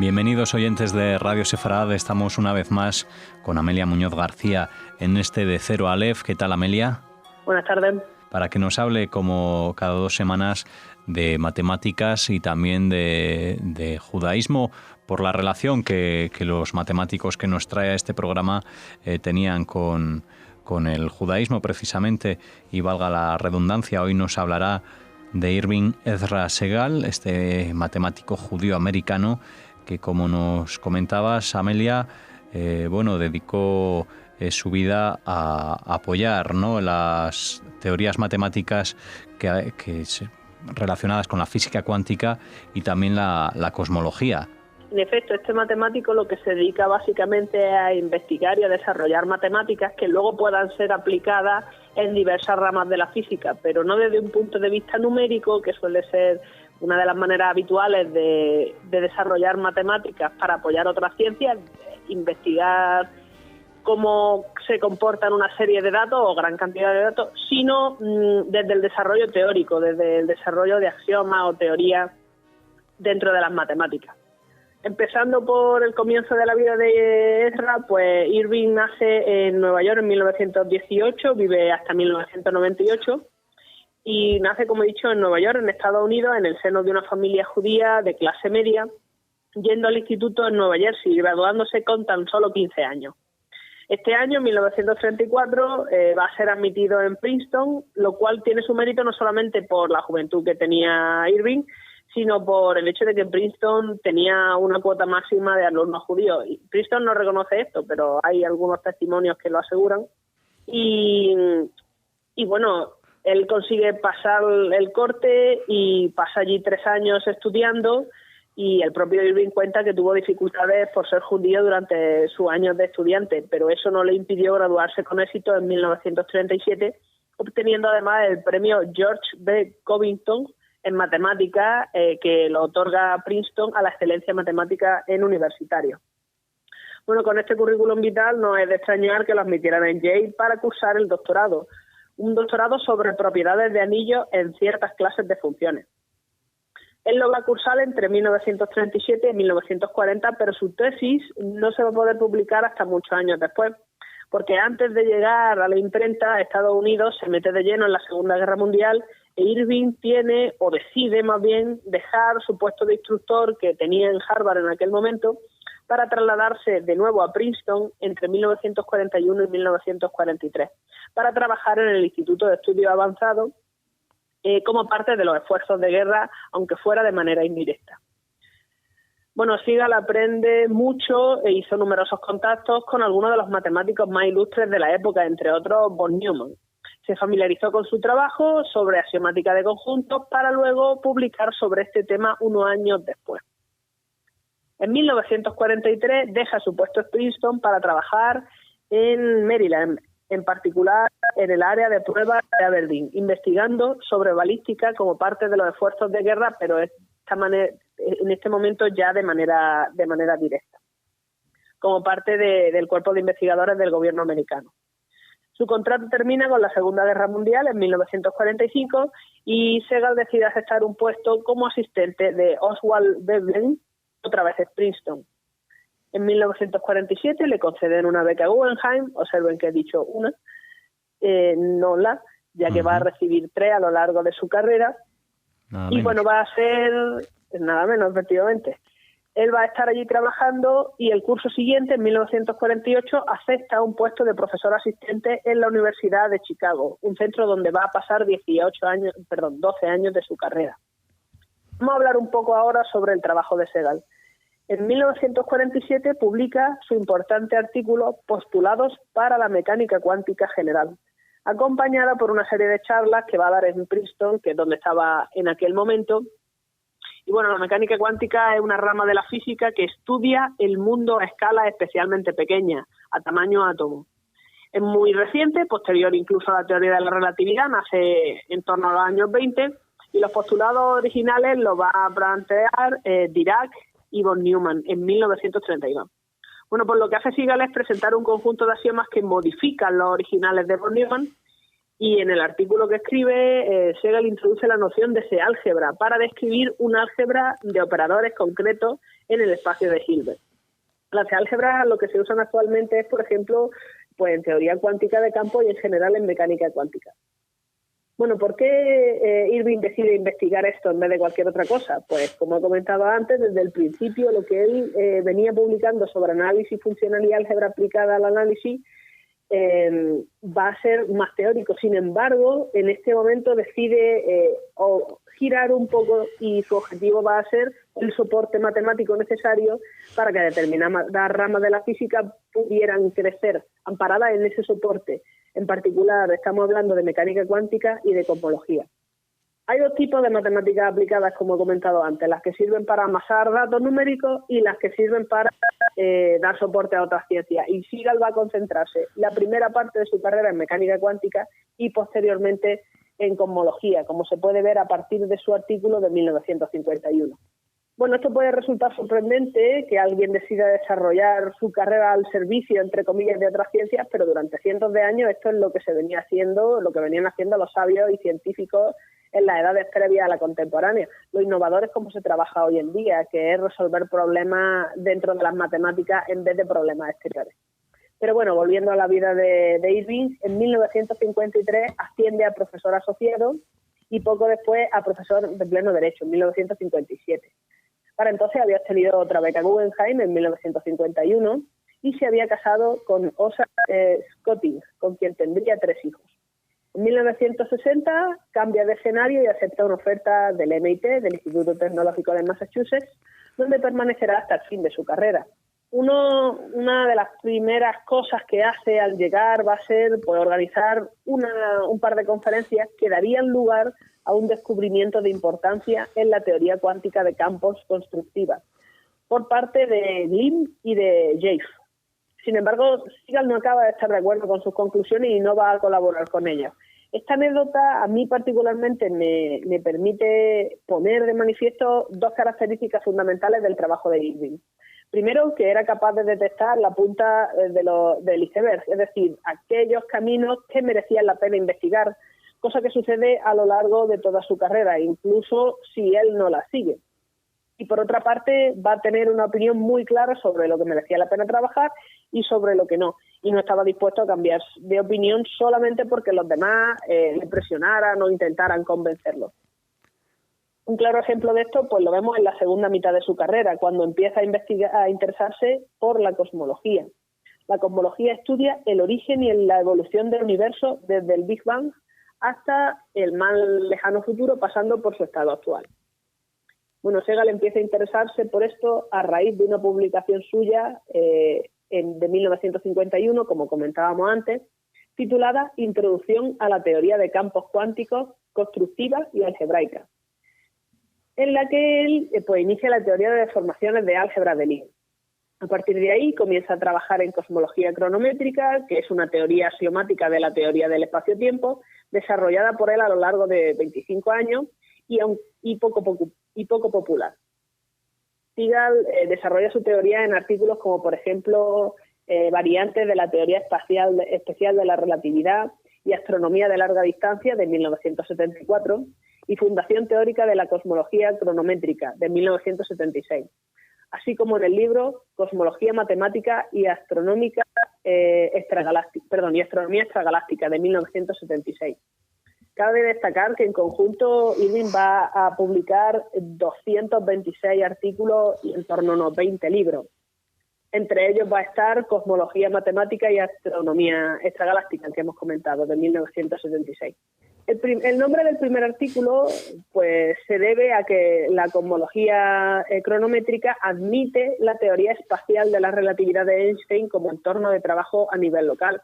Bienvenidos oyentes de Radio Sefarad, estamos una vez más con Amelia Muñoz García en este de Cero a Aleph. ¿Qué tal, Amelia? Buenas tardes. Para que nos hable, como cada 2 semanas, de matemáticas y también de judaísmo, por la relación que los matemáticos que nos trae a este programa tenían con el judaísmo precisamente, y valga la redundancia, hoy nos hablará de Irving Ezra Segal, este matemático judío americano que, como nos comentabas, Amelia, dedicó su vida a apoyar, ¿no?, las teorías matemáticas relacionadas con la física cuántica y también la cosmología. En efecto, este matemático lo que se dedica básicamente es a investigar y a desarrollar matemáticas que luego puedan ser aplicadas en diversas ramas de la física, pero no desde un punto de vista numérico, que suele ser una de las maneras habituales de desarrollar matemáticas para apoyar otras ciencias, investigar cómo se comportan una serie de datos o gran cantidad de datos, sino desde el desarrollo teórico, desde el desarrollo de axiomas o teorías dentro de las matemáticas. Empezando por el comienzo de la vida de Ezra, pues Irving nace en Nueva York en 1918, vive hasta 1998 y nace, como he dicho, en Nueva York, en Estados Unidos, en el seno de una familia judía de clase media, yendo al instituto en Nueva Jersey, graduándose con tan solo 15 años. Este año, en 1934, va a ser admitido en Princeton, lo cual tiene su mérito no solamente por la juventud que tenía Irving, sino por el hecho de que Princeton tenía una cuota máxima de alumnos judíos. Y Princeton no reconoce esto, pero hay algunos testimonios que lo aseguran. Y bueno, él consigue pasar el corte y pasa allí 3 años estudiando, y el propio Irving cuenta que tuvo dificultades por ser judío durante sus años de estudiante, pero eso no le impidió graduarse con éxito en 1937, obteniendo además el premio George B. Covington en matemáticas, que lo otorga Princeton a la excelencia matemática en universitario. Bueno, con este currículum vital no es de extrañar que lo admitieran en Yale para cursar el doctorado, un doctorado sobre propiedades de anillos en ciertas clases de funciones. Él lo va a cursar entre 1937 y 1940, pero su tesis no se va a poder publicar hasta muchos años después, porque antes de llegar a la imprenta, Estados Unidos se mete de lleno en la Segunda Guerra Mundial e Irving decide más bien dejar su puesto de instructor que tenía en Harvard en aquel momento para trasladarse de nuevo a Princeton entre 1941 y 1943 para trabajar en el Instituto de Estudios Avanzados como parte de los esfuerzos de guerra, aunque fuera de manera indirecta. Bueno, Segal aprende mucho e hizo numerosos contactos con algunos de los matemáticos más ilustres de la época, entre otros von Neumann. Se familiarizó con su trabajo sobre axiomática de conjuntos para luego publicar sobre este tema unos años después. En 1943 deja su puesto en Princeton para trabajar en Maryland, en particular en el área de pruebas de Aberdeen, investigando sobre balística como parte de los esfuerzos de guerra, pero en este momento ya de manera directa, como parte del cuerpo de investigadores del gobierno americano. Su contrato termina con la Segunda Guerra Mundial en 1945 y Segal decide aceptar un puesto como asistente de Oswald Veblen, otra vez en Princeton. En 1947 le conceden una beca Guggenheim, observen que he dicho una, no la, ya que va a recibir 3 a lo largo de su carrera. Y bueno, va a ser nada menos, efectivamente. Él va a estar allí trabajando y el curso siguiente, en 1948, acepta un puesto de profesor asistente en la Universidad de Chicago, un centro donde va a pasar 12 años de su carrera. Vamos a hablar un poco ahora sobre el trabajo de Segal. En 1947 publica su importante artículo Postulados para la mecánica cuántica general, acompañada por una serie de charlas que va a dar en Princeton, que es donde estaba en aquel momento. Y bueno, la mecánica cuántica es una rama de la física que estudia el mundo a escala especialmente pequeña, a tamaño átomo. Es muy reciente, posterior incluso a la teoría de la relatividad, nace en torno a los años 20, y los postulados originales los va a plantear Dirac y von Neumann en 1932. Bueno, pues lo que hace Segal es presentar un conjunto de axiomas que modifican los originales de von Neumann Y en el artículo que escribe, Segal introduce la noción de C-álgebra para describir una álgebra de operadores concretos en el espacio de Hilbert. Las C-álgebras lo que se usan actualmente es, por ejemplo, pues en teoría cuántica de campo y en general en mecánica cuántica. Bueno, ¿por qué Irving decide investigar esto en vez de cualquier otra cosa? Pues, como he comentado antes, desde el principio lo que él venía publicando sobre análisis funcional y álgebra aplicada al análisis va a ser más teórico. Sin embargo, en este momento decide girar un poco y su objetivo va a ser el soporte matemático necesario para que determinadas ramas de la física pudieran crecer amparadas en ese soporte. En particular, estamos hablando de mecánica cuántica y de cosmología. Hay dos tipos de matemáticas aplicadas, como he comentado antes, las que sirven para amasar datos numéricos y las que sirven para dar soporte a otras ciencias. Y Segal va a concentrarse la primera parte de su carrera en mecánica cuántica y posteriormente en cosmología, como se puede ver a partir de su artículo de 1951. Bueno, esto puede resultar sorprendente que alguien decida desarrollar su carrera al servicio, entre comillas, de otras ciencias, pero durante cientos de años esto es lo que se venía haciendo, lo que venían haciendo los sabios y científicos en las edades previas a la contemporánea. Lo innovador es cómo se trabaja hoy en día, que es resolver problemas dentro de las matemáticas en vez de problemas exteriores. Pero bueno, volviendo a la vida de Irving, en 1953 asciende a profesor asociado y poco después a profesor de pleno derecho, en 1957. Para entonces había obtenido otra beca Guggenheim en 1951 y se había casado con Osa Scotting, con quien tendría 3 hijos. En 1960 cambia de escenario y acepta una oferta del MIT, del Instituto Tecnológico de Massachusetts, donde permanecerá hasta el fin de su carrera. Una de las primeras cosas que hace al llegar va a ser pues, organizar un par de conferencias que darían lugar a un descubrimiento de importancia en la teoría cuántica de campos constructiva por parte de Glimm y de Jaffe. Sin embargo, Segal no acaba de estar de acuerdo con sus conclusiones y no va a colaborar con ellas. Esta anécdota a mí particularmente me permite poner de manifiesto 2 características fundamentales del trabajo de Irving. Primero, que era capaz de detectar la punta del iceberg, es decir, aquellos caminos que merecían la pena investigar, cosa que sucede a lo largo de toda su carrera, incluso si él no la sigue. Y por otra parte, va a tener una opinión muy clara sobre lo que merecía la pena trabajar y sobre lo que no. Y no estaba dispuesto a cambiar de opinión solamente porque los demás le presionaran o intentaran convencerlo. Un claro ejemplo de esto pues lo vemos en la segunda mitad de su carrera, cuando empieza a interesarse por la cosmología. La cosmología estudia el origen y la evolución del universo desde el Big Bang hasta el más lejano futuro, pasando por su estado actual. Bueno, Segal empieza a interesarse por esto a raíz de una publicación suya de 1951, como comentábamos antes, titulada Introducción a la teoría de campos cuánticos, constructiva y algebraica, en la que él pues, inicia la teoría de deformaciones de álgebra de Lie. A partir de ahí comienza a trabajar en cosmología cronométrica, que es una teoría axiomática de la teoría del espacio-tiempo, desarrollada por él a lo largo de 25 años y poco popular. Segal desarrolla su teoría en artículos como, por ejemplo, variantes de la teoría especial de la relatividad y astronomía de larga distancia de 1974 y fundación teórica de la cosmología cronométrica de 1976, así como en el libro Cosmología matemática y astronomía extragaláctica de 1976. Cabe destacar que en conjunto Irving va a publicar 226 artículos y en torno a unos 20 libros. Entre ellos va a estar Cosmología matemática y astronomía extragaláctica, que hemos comentado, de 1976. El nombre del primer artículo pues, se debe a que la cosmología cronométrica admite la teoría espacial de la relatividad de Einstein como entorno de trabajo a nivel local.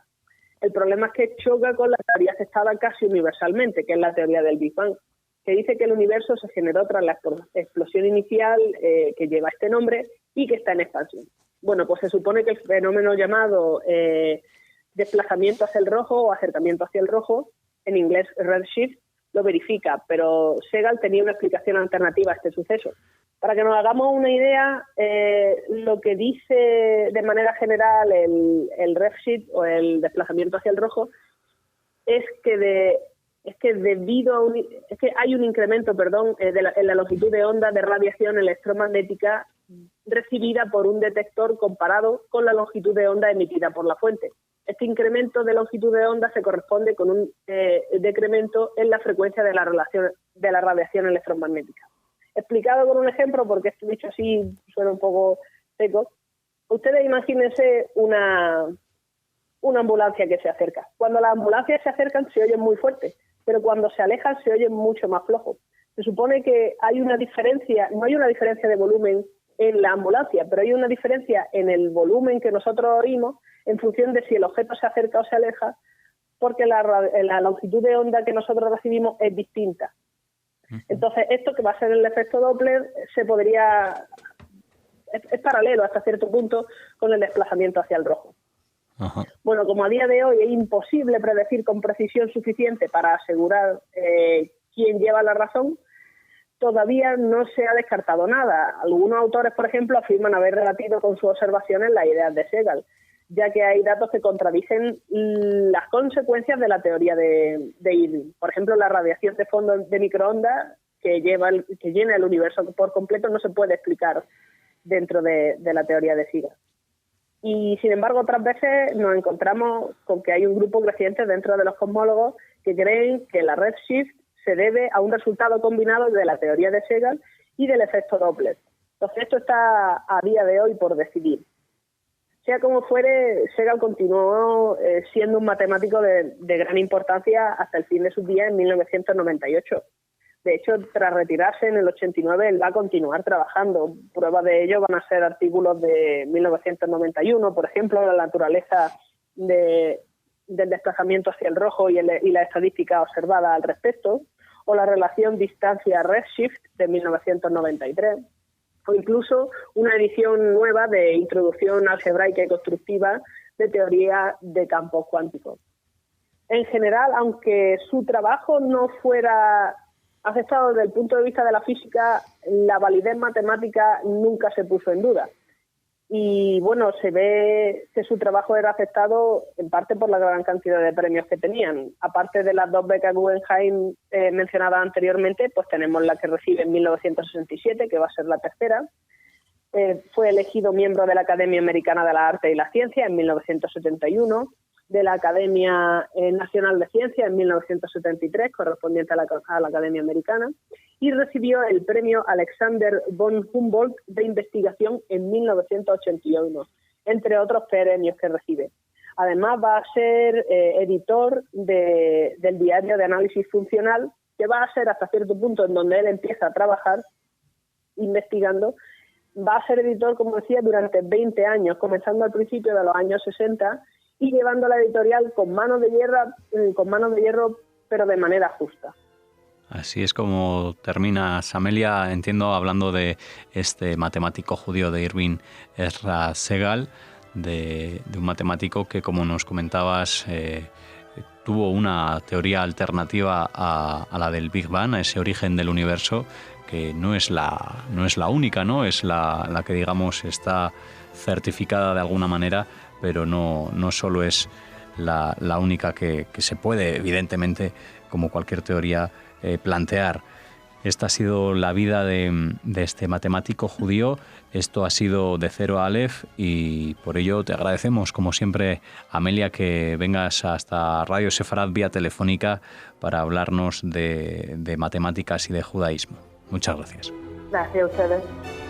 El problema es que choca con la teoría aceptada casi universalmente, que es la teoría del Big Bang, que dice que el universo se generó tras la explosión inicial que lleva este nombre y que está en expansión. Bueno, pues se supone que el fenómeno llamado desplazamiento hacia el rojo o acercamiento hacia el rojo, en inglés redshift, lo verifica, pero Segal tenía una explicación alternativa a este suceso. Para que nos hagamos una idea, lo que dice de manera general el redshift o el desplazamiento hacia el rojo es que hay un incremento, en la longitud de onda de radiación electromagnética recibida por un detector comparado con la longitud de onda emitida por la fuente. Este incremento de longitud de onda se corresponde con un decremento en la frecuencia de la radiación electromagnética. Explicado con un ejemplo, porque esto dicho así suena un poco seco, ustedes imagínense una ambulancia que se acerca. Cuando las ambulancias se acercan se oyen muy fuerte, pero cuando se alejan se oyen mucho más flojos. Se supone que hay una diferencia, no hay una diferencia de volumen en la ambulancia, pero hay una diferencia en el volumen que nosotros oímos en función de si el objeto se acerca o se aleja, porque la longitud de onda que nosotros recibimos es distinta. Entonces, esto que va a ser el efecto Doppler es paralelo hasta cierto punto con el desplazamiento hacia el rojo. Ajá. Bueno, como a día de hoy es imposible predecir con precisión suficiente para asegurar quién lleva la razón, todavía no se ha descartado nada. Algunos autores, por ejemplo, afirman haber rebatido con sus observaciones las ideas de Segal, ya que hay datos que contradicen las consecuencias de la teoría de Irving. Por ejemplo, la radiación de fondo de microondas que llena el universo por completo no se puede explicar dentro de la teoría de Segal. Y, sin embargo, otras veces nos encontramos con que hay un grupo creciente dentro de los cosmólogos que creen que la redshift se debe a un resultado combinado de la teoría de Segal y del efecto Doppler. Entonces, esto está a día de hoy por decidir. Sea como fuere, Segal continuó siendo un matemático de gran importancia hasta el fin de sus días en 1998. De hecho, tras retirarse en el 89, él va a continuar trabajando. Prueba de ello van a ser artículos de 1991, por ejemplo, la naturaleza del desplazamiento hacia el rojo y la estadística observada al respecto, o la relación distancia-redshift de 1993, o incluso una edición nueva de Introducción algebraica y constructiva de teoría de campos cuánticos. En general, aunque su trabajo no fuera aceptado desde el punto de vista de la física, la validez matemática nunca se puso en duda. Y bueno, se ve que su trabajo era aceptado en parte por la gran cantidad de premios que tenían. Aparte de las 2 becas Guggenheim mencionadas anteriormente, pues tenemos la que recibe en 1967, que va a ser la tercera. Fue elegido miembro de la Academia Americana de la Arte y la Ciencia en 1971, de la Academia Nacional de Ciencias en 1973, correspondiente a la Academia Americana, y recibió el premio Alexander von Humboldt de investigación en 1981, entre otros premios que recibe. Además, va a ser editor del diario de análisis funcional, que va a ser hasta cierto punto en donde él empieza a trabajar investigando. Va a ser editor, como decía, durante 20 años, comenzando al principio de los años 60 y llevando la editorial con mano de hierro, pero de manera justa. Así es como termina Amelia, entiendo, hablando de este matemático judío de Irving Ezra Segal, de un matemático que, como nos comentabas, tuvo una teoría alternativa a la del Big Bang, a ese origen del universo, que no es la única, ¿no? Es la que, digamos, está certificada de alguna manera, pero no solo es la única que se puede, evidentemente, como cualquier teoría, plantear. Esta ha sido la vida de este matemático judío. Esto ha sido de Cero a Aleph y por ello te agradecemos, como siempre, Amelia, que vengas hasta Radio Sefarad vía telefónica para hablarnos de matemáticas y de judaísmo. Muchas gracias. Gracias a ustedes.